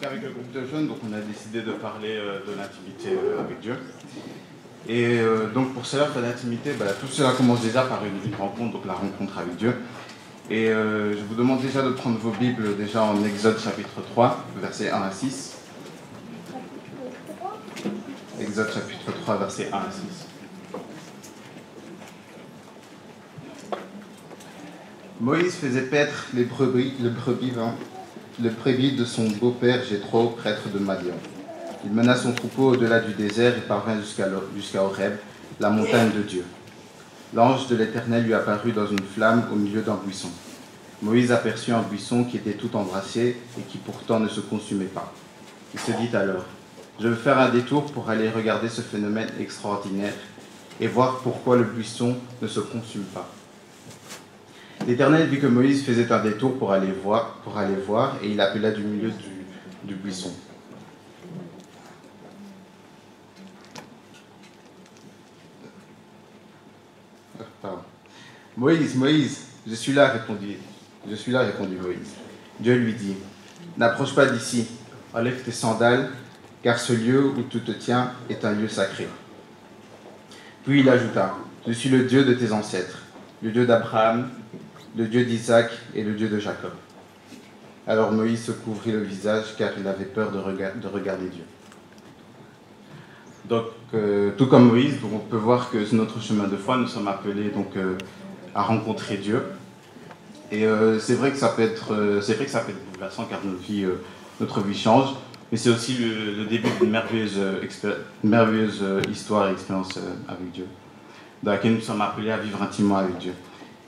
avec le groupe de jeunes, donc on a décidé de parler de l'intimité avec Dieu. Et donc pour cela, l'intimité, tout cela commence déjà par une rencontre, donc la rencontre avec Dieu. Et je vous demande déjà de prendre vos Bibles déjà en Exode chapitre 3, versets 1 à 6. Exode chapitre 3, versets 1 à 6. Moïse faisait paître le brebis de son beau-père Jéthro, prêtre de Madian. Il mena son troupeau au-delà du désert et parvint jusqu'à Horeb, la montagne de Dieu. L'ange de l'Éternel lui apparut dans une flamme au milieu d'un buisson. Moïse aperçut un buisson qui était tout embrassé et qui pourtant ne se consumait pas. Il se dit alors, « Je veux faire un détour pour aller regarder ce phénomène extraordinaire et voir pourquoi le buisson ne se consume pas. » L'Éternel vit que Moïse faisait un détour pour aller voir, et il appela du milieu du buisson. Pardon. « Moïse, Moïse, je suis là, répondit Moïse. Dieu lui dit, « N'approche pas d'ici, enlève tes sandales, car ce lieu où tu te tiens est un lieu sacré. » Puis il ajouta, « Je suis le Dieu de tes ancêtres, le Dieu d'Abraham, le Dieu d'Isaac et le Dieu de Jacob. » Alors Moïse se couvrit le visage car il avait peur de regarder Dieu. Donc, tout comme Moïse, on peut voir que sur notre chemin de foi, nous sommes appelés à rencontrer Dieu. Et c'est vrai que ça peut être bouleversant car notre vie change, mais c'est aussi le début d'une merveilleuse histoire et expérience avec Dieu, dans laquelle nous sommes appelés à vivre intimement avec Dieu.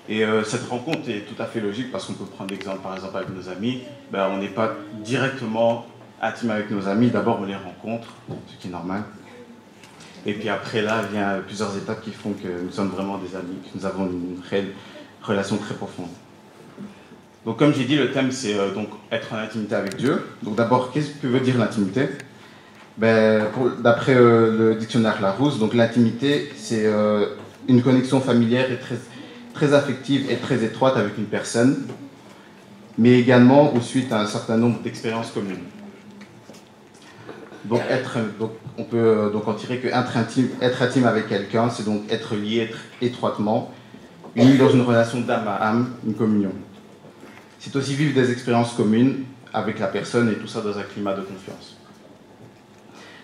Et cette rencontre est tout à fait logique parce qu'on peut prendre l'exemple par exemple avec nos amis. On n'est pas directement intime avec nos amis, d'abord on les rencontre, ce qui est normal. Et puis après là, il y a plusieurs étapes qui font que nous sommes vraiment des amis, que nous avons une réelle relation très profonde. Donc comme j'ai dit, le thème c'est donc être en intimité avec Dieu. Donc d'abord, qu'est-ce que veut dire l'intimité? D'après le dictionnaire Larousse, donc l'intimité c'est une connexion familière et très affective et très étroite avec une personne, mais également ou suite à un certain nombre d'expériences communes. Donc, on peut en tirer que être intime avec quelqu'un, c'est donc être lié, être étroitement, unis dans une relation d'âme à âme, une communion. C'est aussi vivre des expériences communes avec la personne et tout ça dans un climat de confiance.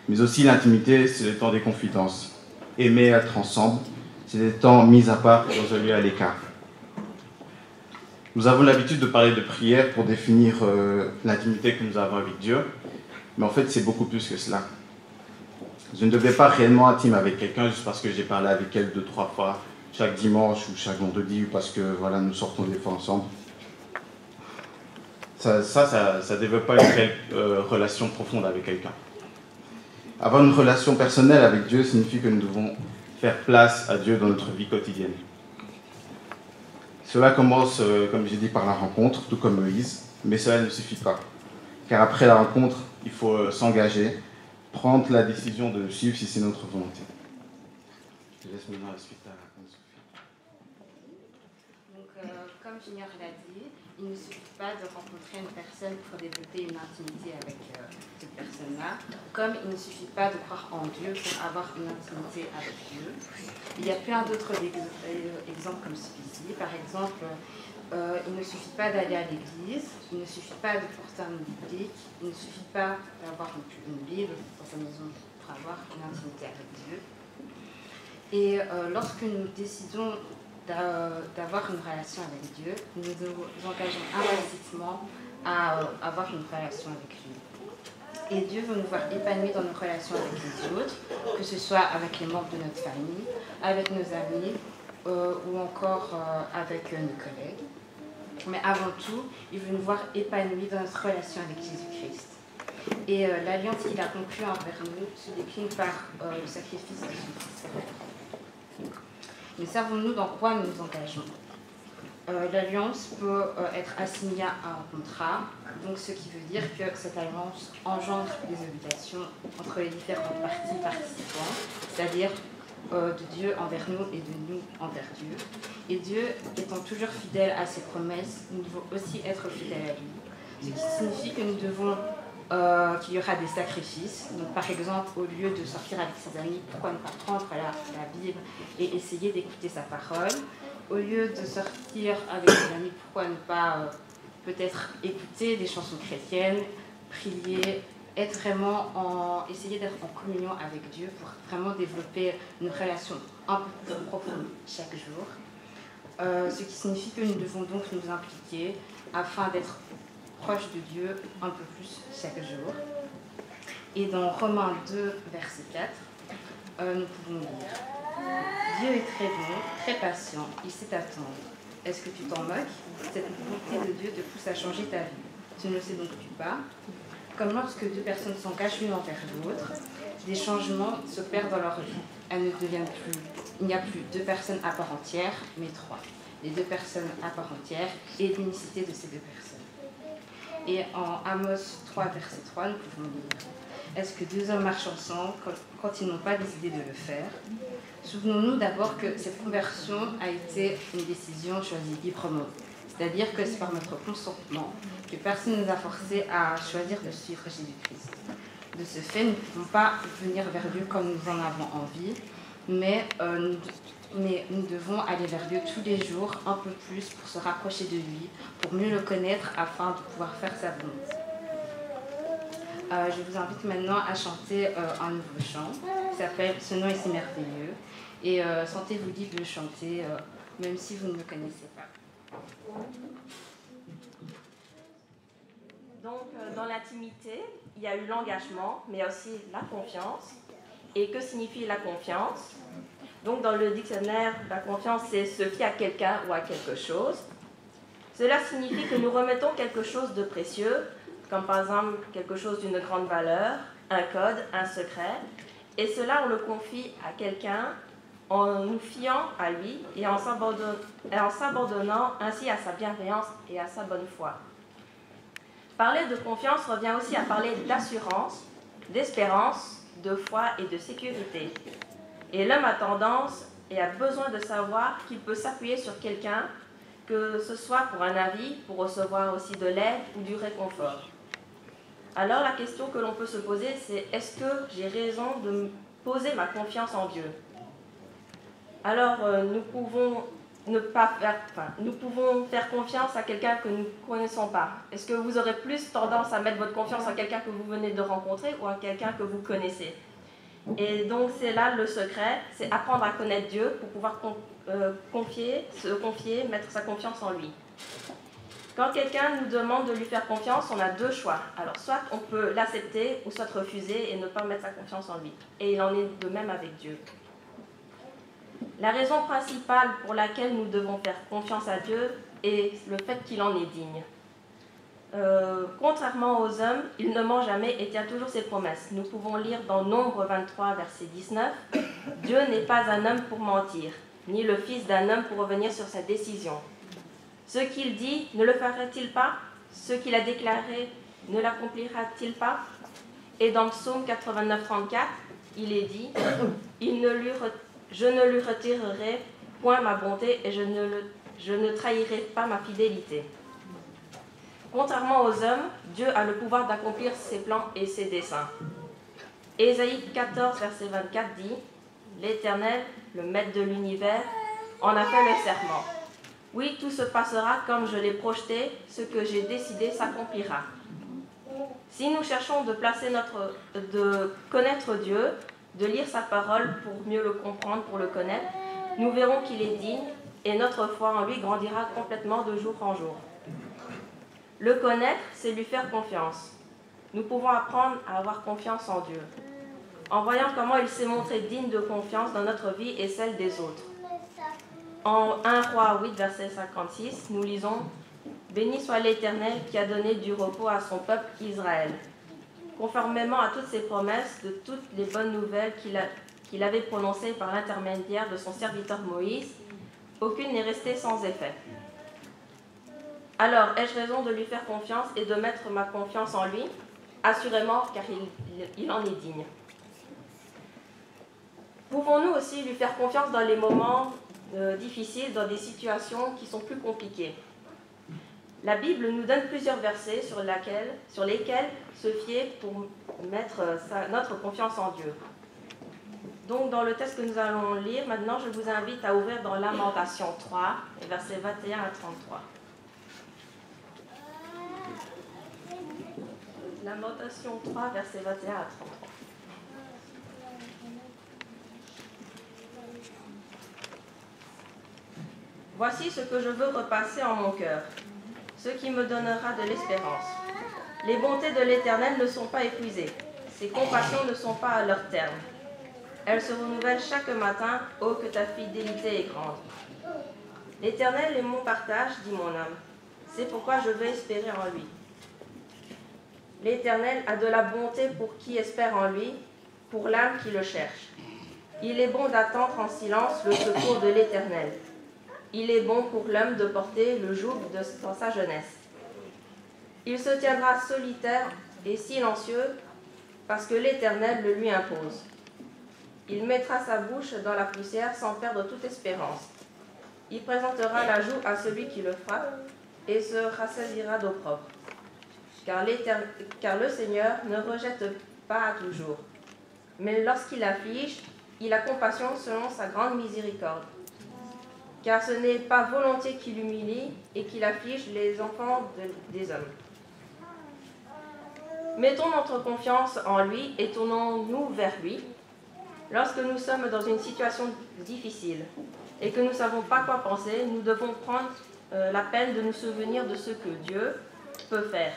Mais aussi l'intimité, c'est le temps des confidences. Aimer être ensemble, c'est des temps mis à part dans un lieu à l'écart. Nous avons l'habitude de parler de prière pour définir l'intimité que nous avons avec Dieu, mais en fait c'est beaucoup plus que cela. Je ne deviens pas réellement intime avec quelqu'un juste parce que j'ai parlé avec elle 2-3 fois chaque dimanche ou chaque vendredi ou parce que voilà, nous sortons des fois ensemble. Ça ne développe pas une réelle relation profonde avec quelqu'un. Avoir une relation personnelle avec Dieu signifie que nous devons faire place à Dieu dans notre vie quotidienne. Cela commence, comme j'ai dit, par la rencontre, tout comme Moïse, mais cela ne suffit pas. Car après la rencontre, il faut s'engager, prendre la décision de suivre si c'est notre volonté. Je laisse maintenant la suite à Anne-Sophie. Donc, comme Junior l'a dit, il ne suffit pas de rencontrer une personne pour développer une intimité avec cette personne-là, comme il ne suffit pas de croire en Dieu pour avoir une intimité avec Dieu. Il y a plein d'autres exemples comme celui-ci. Par exemple, il ne suffit pas d'aller à l'église, il ne suffit pas de porter un biblique, il ne suffit pas d'avoir une Bible dans sa maison pour avoir une intimité avec Dieu. Et lorsque nous décidons d'avoir une relation avec Dieu, nous nous engageons implicitement à avoir une relation avec lui. Et Dieu veut nous voir épanouis dans nos relations avec les autres, que ce soit avec les membres de notre famille, avec nos amis ou encore avec nos collègues. Mais avant tout, il veut nous voir épanouis dans notre relation avec Jésus-Christ. Et l'alliance qu'il a conclue envers nous se décline par le sacrifice de son Fils. Mais savons-nous dans quoi nous nous engageons? L'alliance peut être assimilée à un contrat, donc ce qui veut dire que cette alliance engendre des obligations entre les différentes parties participantes, c'est-à-dire de Dieu envers nous et de nous envers Dieu. Et Dieu étant toujours fidèle à ses promesses, nous devons aussi être fidèles à lui. Ce qui signifie que nous devons qu'il y aura des sacrifices. Donc, par exemple, au lieu de sortir avec ses amis, pourquoi ne pas prendre la Bible et essayer d'écouter sa parole? Au lieu de sortir avec ses amis, pourquoi ne pas peut-être écouter des chansons chrétiennes, prier, essayer d'être en communion avec Dieu pour vraiment développer une relation un peu plus profonde chaque jour. Ce qui signifie que nous devons donc nous impliquer afin d'être proche de Dieu un peu plus chaque jour. Et dans Romains 2, verset 4, nous pouvons lire « Dieu est très bon, très patient, il sait attendre. Est-ce que tu t'en moques? Cette volonté de Dieu te pousse à changer ta vie. Tu ne le sais donc pas? Comme lorsque deux personnes s'engagent l'une envers l'autre, des changements s'opèrent dans leur vie. Elles ne deviennent plus. Il n'y a plus deux personnes à part entière, mais trois. Les deux personnes à part entière et l'unicité de ces deux personnes. Et en Amos 3, verset 3, nous pouvons lire « Est-ce que deux hommes marchent ensemble quand ils n'ont pas décidé de le faire ?» Souvenons-nous d'abord que cette conversion a été une décision choisie librement. C'est-à-dire que c'est par notre consentement que personne ne nous a forcés à choisir de suivre Jésus-Christ. De ce fait, nous ne pouvons pas venir vers Dieu comme nous en avons envie, mais nous devons aller vers Dieu tous les jours un peu plus pour se rapprocher de lui, pour mieux le connaître afin de pouvoir faire sa volonté. Je vous invite maintenant à chanter un nouveau chant qui s'appelle « Ce nom est si merveilleux ». Et sentez-vous libre de le chanter, même si vous ne le connaissez pas. Donc, dans l'intimité, il y a eu l'engagement, mais aussi la confiance. Et que signifie la confiance? Donc, dans le dictionnaire, la confiance, c'est se fier à quelqu'un ou à quelque chose. Cela signifie que nous remettons quelque chose de précieux, comme par exemple quelque chose d'une grande valeur, un code, un secret. Et cela, on le confie à quelqu'un en nous fiant à lui et en s'abandonnant ainsi à sa bienveillance et à sa bonne foi. Parler de confiance revient aussi à parler d'assurance, d'espérance, de foi et de sécurité. Et l'homme a tendance et a besoin de savoir qu'il peut s'appuyer sur quelqu'un, que ce soit pour un avis, pour recevoir aussi de l'aide ou du réconfort. Alors la question que l'on peut se poser, c'est est-ce que j'ai raison de poser ma confiance en Dieu? Alors nous pouvons faire confiance à quelqu'un que nous ne connaissons pas. Est-ce que vous aurez plus tendance à mettre votre confiance en quelqu'un que vous venez de rencontrer ou en quelqu'un que vous connaissez? Et donc c'est là le secret, c'est apprendre à connaître Dieu pour pouvoir se confier, mettre sa confiance en lui. Quand quelqu'un nous demande de lui faire confiance, on a deux choix. Alors soit on peut l'accepter ou soit refuser et ne pas mettre sa confiance en lui. Et il en est de même avec Dieu. La raison principale pour laquelle nous devons faire confiance à Dieu est le fait qu'il en est digne. Contrairement aux hommes, il ne ment jamais et tient toujours ses promesses. Nous pouvons lire dans Nombre 23, verset 19, « Dieu n'est pas un homme pour mentir, ni le fils d'un homme pour revenir sur sa décision. Ce qu'il dit, ne le ferait-il pas? Ce qu'il a déclaré, ne l'accomplira-t-il pas ?» Et dans Psaume 89, 34, il est dit, « Je ne lui retirerai point ma bonté et je ne trahirai pas ma fidélité. » Contrairement aux hommes, Dieu a le pouvoir d'accomplir ses plans et ses desseins. Ésaïe 14, verset 24 dit « L'Éternel, le maître de l'univers, en a fait le serment. Oui, tout se passera comme je l'ai projeté, ce que j'ai décidé s'accomplira. » Si nous cherchons de connaître Dieu, de lire sa parole pour mieux le comprendre, pour le connaître, nous verrons qu'il est digne et notre foi en lui grandira complètement de jour en jour. Le connaître, c'est lui faire confiance. Nous pouvons apprendre à avoir confiance en Dieu, en voyant comment il s'est montré digne de confiance dans notre vie et celle des autres. En 1 Roi 8, verset 56, nous lisons « Béni soit l'Éternel qui a donné du repos à son peuple Israël. » Conformément à toutes ses promesses, de toutes les bonnes nouvelles qu'il avait prononcées par l'intermédiaire de son serviteur Moïse, aucune n'est restée sans effet. Alors, ai-je raison de lui faire confiance et de mettre ma confiance en lui? Assurément, car il en est digne. Pouvons-nous aussi lui faire confiance dans les moments difficiles, dans des situations qui sont plus compliquées? La Bible nous donne plusieurs versets sur lesquels se fier pour mettre notre confiance en Dieu. Donc, dans le texte que nous allons lire, maintenant, je vous invite à ouvrir dans Lamentation 3, versets 21 à 33. Lamentation 3, versets 21 à 33. Voici ce que je veux repasser en mon cœur, ce qui me donnera de l'espérance. Les bontés de l'Éternel ne sont pas épuisées, ses compassions ne sont pas à leur terme. Elles se renouvellent chaque matin, ô que ta fidélité est grande. L'Éternel est mon partage, dit mon âme. C'est pourquoi je veux espérer en lui. L'Éternel a de la bonté pour qui espère en lui, pour l'âme qui le cherche. Il est bon d'attendre en silence le secours de l'Éternel. Il est bon pour l'homme de porter le joug dans sa jeunesse. Il se tiendra solitaire et silencieux parce que l'Éternel le lui impose. Il mettra sa bouche dans la poussière sans perdre toute espérance. Il présentera la joue à celui qui le frappe et se rassasiera d'opprobre. Car le Seigneur ne rejette pas à toujours. Mais lorsqu'il afflige, il a compassion selon sa grande miséricorde. Car ce n'est pas volontiers qu'il humilie et qu'il afflige les enfants des hommes. Mettons notre confiance en lui et tournons-nous vers lui. Lorsque nous sommes dans une situation difficile et que nous ne savons pas quoi penser, nous devons prendre la peine de nous souvenir de ce que Dieu peut faire.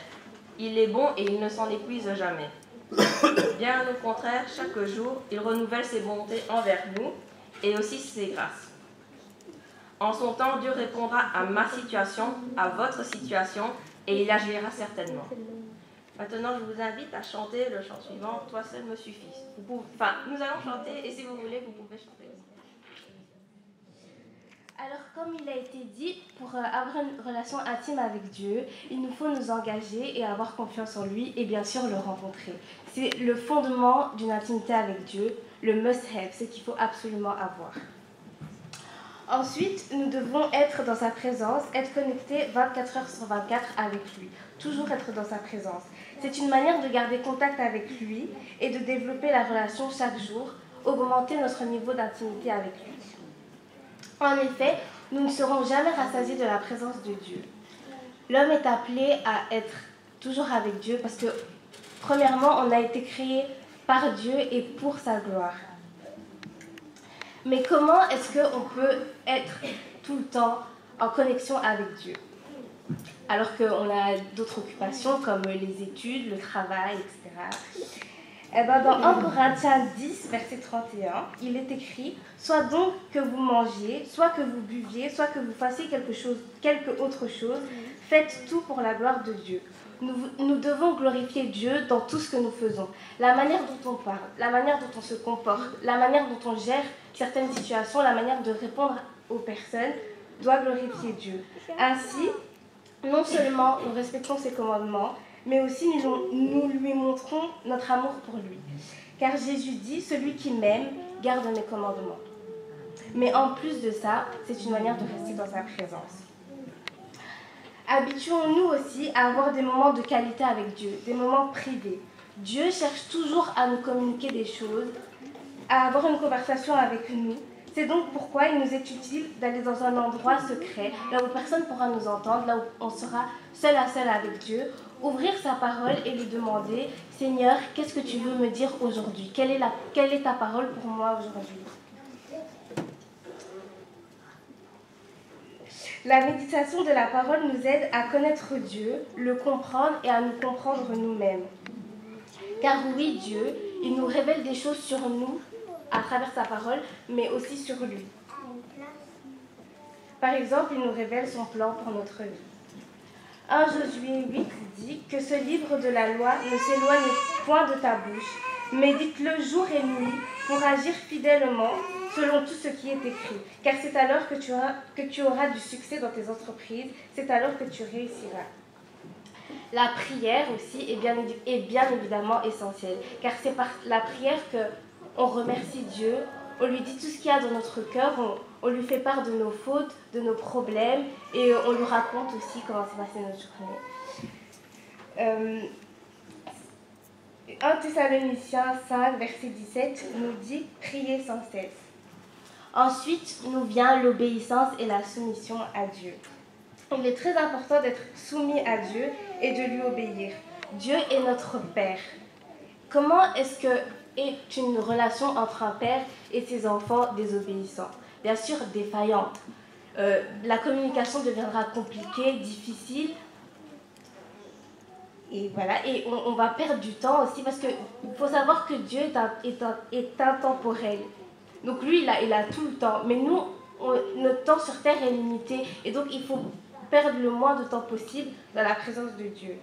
Il est bon et il ne s'en épuise jamais. Bien au contraire, chaque jour, il renouvelle ses bontés envers nous et aussi ses grâces. En son temps, Dieu répondra à ma situation, à votre situation, et il agira certainement. Maintenant, je vous invite à chanter le chant suivant, « Toi seul me suffis ». Nous allons chanter, et si vous voulez, vous pouvez chanter aussi. Alors, comme il a été dit, pour avoir une relation intime avec Dieu, il nous faut nous engager et avoir confiance en lui, et bien sûr le rencontrer. C'est le fondement d'une intimité avec Dieu, le must-have, ce qu'il faut absolument avoir. Ensuite, nous devons être dans sa présence, être connectés 24 heures sur 24 avec lui. Toujours être dans sa présence. C'est une manière de garder contact avec lui et de développer la relation chaque jour, augmenter notre niveau d'intimité avec lui. En effet, nous ne serons jamais rassasiés de la présence de Dieu. L'homme est appelé à être toujours avec Dieu parce que, premièrement, on a été créé par Dieu et pour sa gloire. Mais comment est-ce qu'on peut être tout le temps en connexion avec Dieu alors qu'on a d'autres occupations comme les études, le travail, etc. Eh bien, dans 1 Corinthiens 10, verset 31, il est écrit « Soit donc que vous mangiez, soit que vous buviez, soit que vous fassiez quelque autre chose, faites tout pour la gloire de Dieu. » Nous devons glorifier Dieu dans tout ce que nous faisons. La manière dont on parle, la manière dont on se comporte, la manière dont on gère certaines situations, la manière de répondre aux personnes doit glorifier Dieu. Ainsi, non seulement nous respectons ses commandements, mais aussi nous lui montrons notre amour pour lui. Car Jésus dit « Celui qui m'aime garde mes commandements ». Mais en plus de ça, c'est une manière de rester dans sa présence. Habituons-nous aussi à avoir des moments de qualité avec Dieu, des moments privés. Dieu cherche toujours à nous communiquer des choses, à avoir une conversation avec nous. C'est donc pourquoi il nous est utile d'aller dans un endroit secret, là où personne ne pourra nous entendre, là où on sera seul à seul avec Dieu, ouvrir sa parole et lui demander « Seigneur, qu'est-ce que tu veux me dire aujourd'hui? Quelle est ta parole pour moi aujourd'hui ?» La méditation de la parole nous aide à connaître Dieu, le comprendre et à nous comprendre nous-mêmes. Car oui, Dieu, il nous révèle des choses sur nous à travers sa parole, mais aussi sur lui. Par exemple, il nous révèle son plan pour notre vie. 1 Josué 8 dit que ce livre de la loi ne s'éloigne point de ta bouche, médite-le jour et nuit pour agir fidèlement selon tout ce qui est écrit. Car c'est alors que tu auras du succès dans tes entreprises, c'est alors que tu réussiras. La prière aussi est bien évidemment essentielle, car c'est par la prière qu'on remercie Dieu, On lui dit tout ce qu'il y a dans notre cœur, on lui fait part de nos fautes, de nos problèmes, et on lui raconte aussi comment s'est passée notre journée. 1 Thessaloniciens 5, verset 17 nous dit « Priez sans cesse ». Ensuite, nous vient l'obéissance et la soumission à Dieu. Il est très important d'être soumis à Dieu et de lui obéir. Dieu est notre Père. Comment est-ce que est une relation entre un père et ses enfants désobéissants? Bien sûr, défaillante. La communication deviendra compliquée, difficile. Et voilà, et on va perdre du temps aussi parce qu'il faut savoir que Dieu est intemporel. Donc lui, il a tout le temps. Mais nous, notre temps sur terre est limité. Et donc, il faut perdre le moins de temps possible dans la présence de Dieu.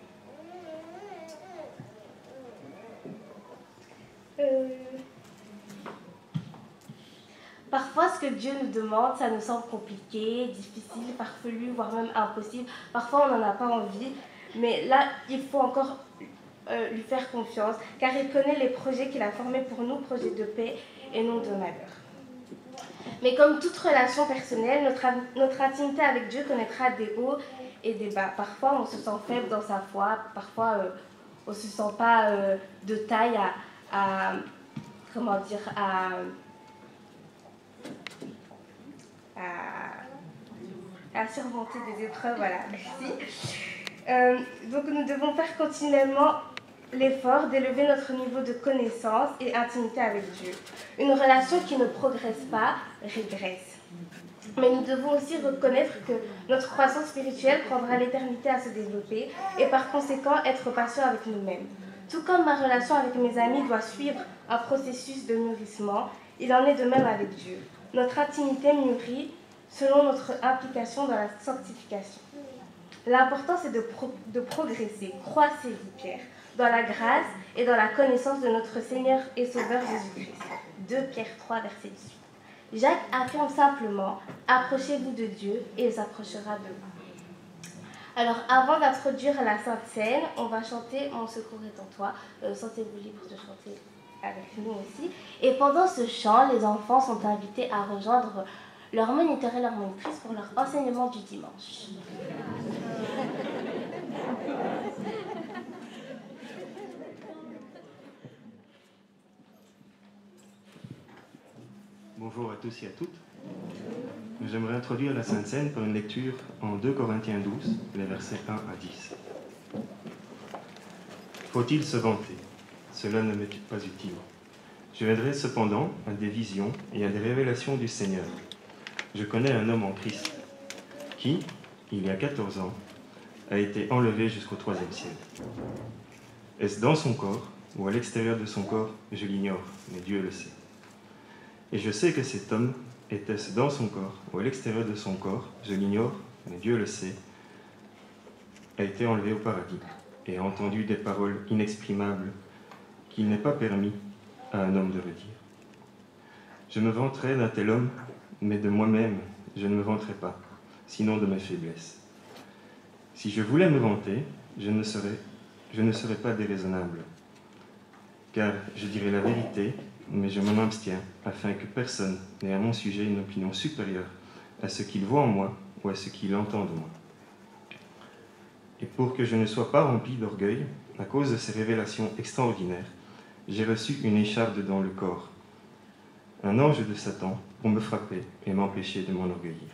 Parfois, ce que Dieu nous demande, ça nous semble compliqué, difficile, farfelu, voire même impossible. Parfois, on n'en a pas envie. Mais là, il faut encore lui faire confiance, car il connaît les projets qu'il a formés pour nous, projets de paix et non de malheur. Mais comme toute relation personnelle, notre intimité avec Dieu connaîtra des hauts et des bas. Parfois, on se sent faible dans sa foi, parfois, on ne se sent pas de taille à surmonter des épreuves, voilà, merci. Donc nous devons faire continuellement l'effort d'élever notre niveau de connaissance et intimité avec Dieu. Une relation qui ne progresse pas régresse. Mais nous devons aussi reconnaître que notre croissance spirituelle prendra l'éternité à se développer et par conséquent être patient avec nous-mêmes. Tout comme ma relation avec mes amis doit suivre un processus de mûrissement, il en est de même avec Dieu. Notre intimité mûrit selon notre implication dans la sanctification. L'important, c'est de progresser, croissez-vous, Pierre, dans la grâce et dans la connaissance de notre Seigneur et Sauveur Jésus-Christ. 2 Pierre 3, verset 18. Jacques affirme simplement « Approchez-vous de Dieu et il s'approchera de vous ». Alors, avant d'introduire la Sainte Seine, on va chanter « Mon secours est en toi ». Sentez-vous libre de chanter avec nous aussi. Et pendant ce chant, les enfants sont invités à rejoindre leur moniteur et leur monitrice pour leur enseignement du dimanche. Bonjour à tous et à toutes. J'aimerais introduire la Sainte Seine par une lecture en 2 Corinthiens 12, les versets 1 à 10. Faut-il se vanter? Cela ne m'est pas utile. Je viendrai cependant à des visions et à des révélations du Seigneur. Je connais un homme en Christ qui, il y a 14 ans, a été enlevé jusqu'au 3e ciel. Est-ce dans son corps ou à l'extérieur de son corps? Je l'ignore, mais Dieu le sait. Et je sais que cet homme, était-ce dans son corps ou à l'extérieur de son corps, je l'ignore, mais Dieu le sait, a été enlevé au paradis et a entendu des paroles inexprimables qu'il n'est pas permis à un homme de redire. Je me vanterai d'un tel homme, mais de moi-même, je ne me vanterai pas, sinon de mes faiblesses. Si je voulais me vanter, je ne serais pas déraisonnable, car je dirais la vérité, mais je m'en abstiens, afin que personne n'ait à mon sujet une opinion supérieure à ce qu'il voit en moi ou à ce qu'il entend de moi. Et pour que je ne sois pas rempli d'orgueil, à cause de ces révélations extraordinaires, j'ai reçu une écharpe dans le corps, un ange de Satan pour me frapper et m'empêcher de m'enorgueillir.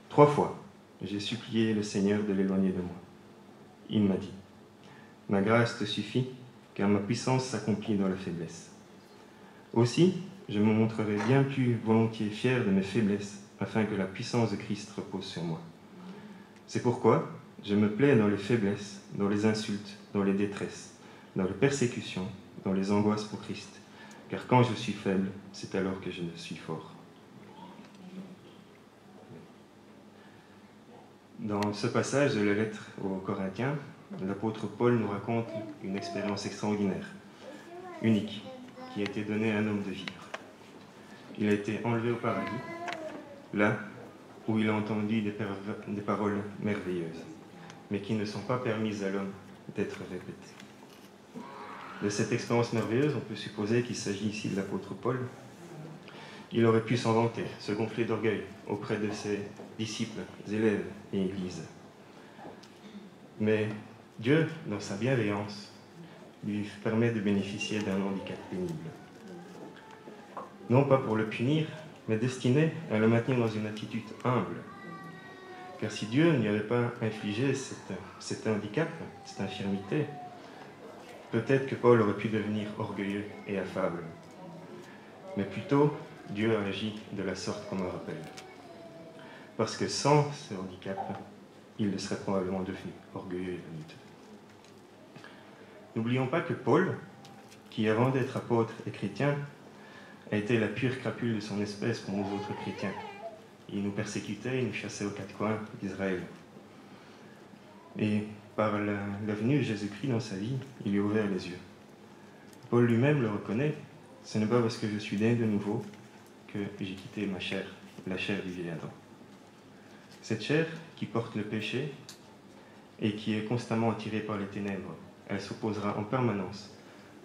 3 fois, j'ai supplié le Seigneur de l'éloigner de moi. Il m'a dit, « Ma grâce te suffit, car ma puissance s'accomplit dans la faiblesse. » Aussi, je me montrerai bien plus volontiers fier de mes faiblesses, afin que la puissance de Christ repose sur moi. C'est pourquoi je me plais dans les faiblesses, dans les insultes, dans les détresses, dans les persécutions, dans les angoisses pour Christ, car quand je suis faible, c'est alors que je suis fort. Dans ce passage de la lettre aux Corinthiens, l'apôtre Paul nous raconte une expérience extraordinaire, unique, qui a été donnée à un homme de vivre. Il a été enlevé au paradis, là où il a entendu des paroles merveilleuses, mais qui ne sont pas permises à l'homme d'être répétées. De cette expérience merveilleuse, on peut supposer qu'il s'agit ici de l'apôtre Paul, Il aurait pu s'en vanter, se gonfler d'orgueil auprès de ses disciples, élèves et églises. Mais Dieu, dans sa bienveillance, lui permet de bénéficier d'un handicap pénible. Non pas pour le punir, mais destiné à le maintenir dans une attitude humble. Car si Dieu n'y avait pas infligé cet handicap, cette infirmité, peut-être que Paul aurait pu devenir orgueilleux et affable. Mais plutôt, Dieu agit de la sorte qu'on me rappelle. Parce que sans ce handicap, il le serait probablement devenu orgueilleux et vaniteux. N'oublions pas que Paul, qui avant d'être apôtre et chrétien, a été la pure crapule de son espèce pour nous autres chrétiens. Il nous persécutait, il nous chassait aux quatre coins d'Israël. Et par la venue de Jésus-Christ dans sa vie, il lui a ouvert les yeux. Paul lui-même le reconnaît, ce n'est pas parce que je suis né de nouveau que j'ai quitté ma chair, la chair du vieil Adam. Cette chair qui porte le péché et qui est constamment attirée par les ténèbres, elle s'opposera en permanence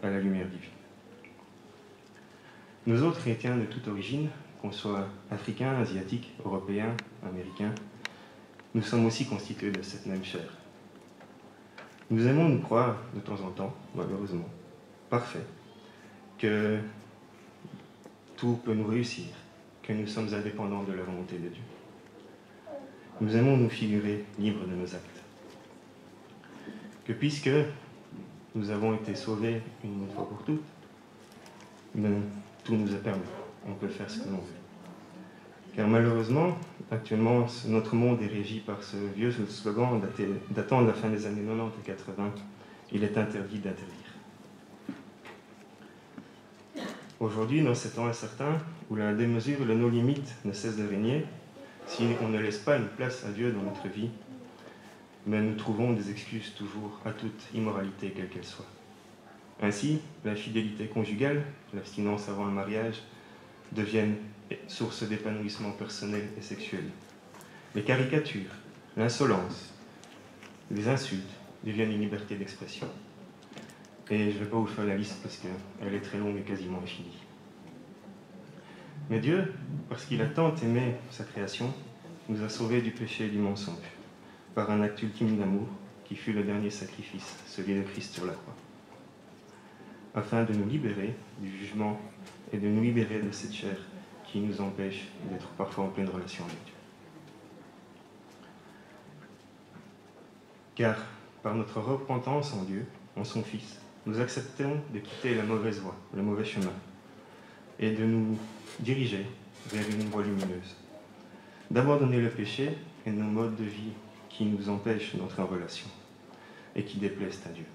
à la lumière divine. Nous autres chrétiens de toute origine, qu'on soit africains, asiatiques, européens, américains, nous sommes aussi constitués de cette même chair. Nous aimons nous croire, de temps en temps, malheureusement, parfaits, que tout peut nous réussir, que nous sommes indépendants de la volonté de Dieu. Nous aimons nous figurer libres de nos actes. Que puisque nous avons été sauvés une fois pour toutes, tout nous est permis. On peut faire ce que l'on veut. Car malheureusement, actuellement, notre monde est régi par ce vieux slogan datant de la fin des années 90 et 80, « Il est interdit d'interdire ». Aujourd'hui, dans ces temps incertains, où la démesure et le no-limite ne cessent de régner, si on ne laisse pas une place à Dieu dans notre vie, mais nous trouvons des excuses toujours à toute immoralité, quelle qu'elle soit. Ainsi, la fidélité conjugale, l'abstinence avant le mariage, deviennent source d'épanouissement personnel et sexuel. Les caricatures, l'insolence, les insultes deviennent une liberté d'expression. Et je ne vais pas vous faire la liste parce qu'elle est très longue et quasiment infinie. Mais Dieu, parce qu'il a tant aimé sa création, nous a sauvés du péché et du mensonge, par un acte ultime d'amour qui fut le dernier sacrifice, celui de Christ sur la croix, afin de nous libérer du jugement et de nous libérer de cette chair qui nous empêche d'être parfois en pleine relation avec Dieu. Car par notre repentance en Dieu, en son Fils, nous acceptons de quitter la mauvaise voie, le mauvais chemin, et de nous diriger vers une voie lumineuse, d'abandonner le péché et nos modes de vie qui nous empêchent d'entrer en relation et qui déplaisent à Dieu.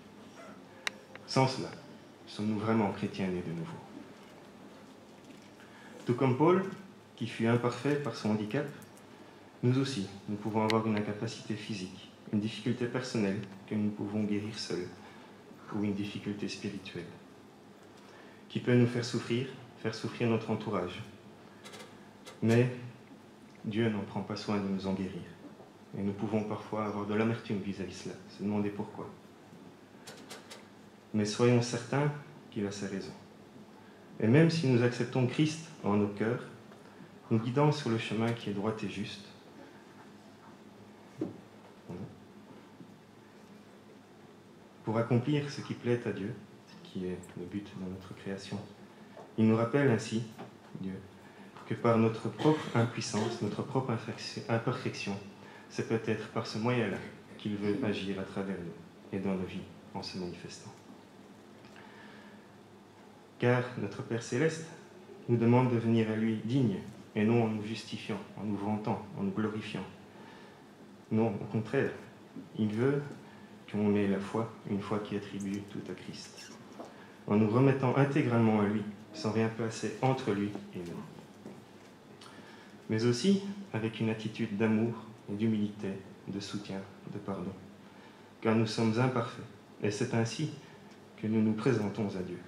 Sans cela, sommes-nous vraiment chrétiens nés de nouveau? Tout comme Paul, qui fut imparfait par son handicap, nous aussi, nous pouvons avoir une incapacité physique, une difficulté personnelle que nous pouvons guérir seuls, ou une difficulté spirituelle, qui peut nous faire souffrir notre entourage. Mais Dieu n'en prend pas soin de nous en guérir. Et nous pouvons parfois avoir de l'amertume vis-à-vis de cela, se demander pourquoi. Mais soyons certains qu'il a sa raison. Et même si nous acceptons Christ en nos cœurs, nous guidant sur le chemin qui est droit et juste, pour accomplir ce qui plaît à Dieu, ce qui est le but de notre création, il nous rappelle ainsi, Dieu, que par notre propre impuissance, notre propre imperfection, c'est peut-être par ce moyen-là qu'il veut agir à travers nous et dans nos vies en se manifestant. Car notre Père Céleste nous demande de venir à lui digne et non en nous justifiant, en nous vantant, en nous glorifiant. Non, au contraire, il veut qu'on ait la foi, une foi qui attribue tout à Christ, en nous remettant intégralement à lui, sans rien placer entre lui et nous. Mais aussi avec une attitude d'amour et d'humilité, de soutien, de pardon. Car nous sommes imparfaits, et c'est ainsi que nous nous présentons à Dieu.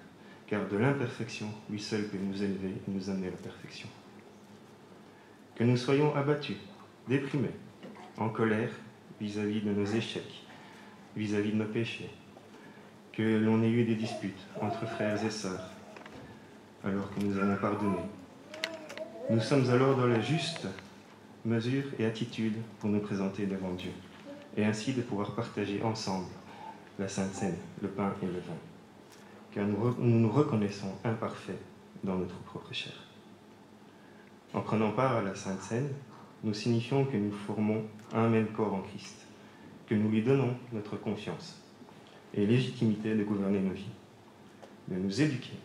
Car de l'imperfection, lui seul peut nous élever et nous amener à la perfection. Que nous soyons abattus, déprimés, en colère vis-à-vis de nos échecs, vis-à-vis de nos péchés, que l'on ait eu des disputes entre frères et sœurs, alors que nous avons pardonné, Nous sommes alors dans la juste mesure et attitude pour nous présenter devant Dieu, et ainsi de pouvoir partager ensemble la Sainte Seine, le pain et le vin, car nous nous reconnaissons imparfaits dans notre propre chair. En prenant part à la Sainte Seine, nous signifions que nous formons un même corps en Christ, que nous lui donnons notre confiance et légitimité de gouverner nos vies, de nous éduquer.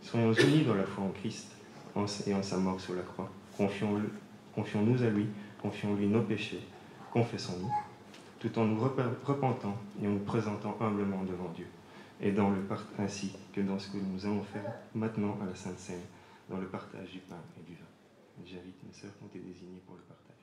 Soyons unis dans la foi en Christ et en sa mort sur la croix. Confions-nous à lui, confions-lui nos péchés, confessons-nous, tout en nous repentant et en nous présentant humblement devant Dieu, et dans le ainsi que dans ce que nous allons faire maintenant à la Sainte Seine, dans le partage du pain et du vin. J'invite mes sœurs qui ont été désignées pour le partage.